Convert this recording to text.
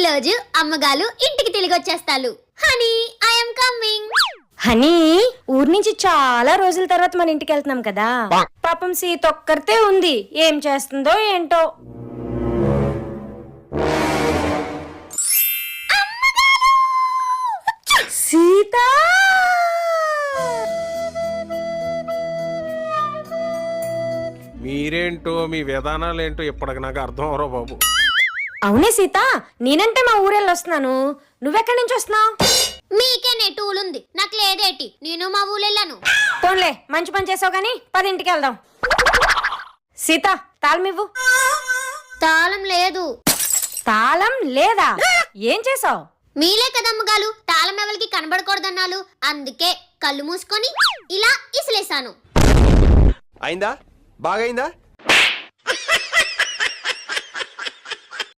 రోజు అమ్మగారు ఇంటికి తిరిగి వచ్చేస్తాలు. Honey I'm coming. హనీ ఊరి నుంచి చాలా రోజుల తర్వాత మన ఇంటికి వెళ్తున్నాం కదా. పాపం సీత ఒక్కరితే ఉంది, ఏం చేస్తుందో ఏంటో. సీత మీరేంటో మీ విధానాలేంటో ఇప్పటికి నాకు అర్థం అవరో బాబు. అవునే సీత, నేనంటే మా ఊరెళ్ళి వస్తున్నాను, నువ్వెక్కడి నుంచి వస్తున్నావు? మీకేనే టూల్ ఉంది, నాకు లేదేటి. నేను మా ఊళ్ళెళ్ళాను. పోన్లే, మంచి పని చేసావు గానీ 10 ఇంటికి వెళ్దాం. సీత తాళమివ్వు. తాళం లేదు. తాళం లేదా? ఏం చేసావు? మీలే కదమ్మగారు తాళం ఎవరికి కనబడకూడదన్నాలు, అందుకే కళ్ళు మూసుకొని ఇలా ఇసిలేసాను. అయిందా? బాగైందా?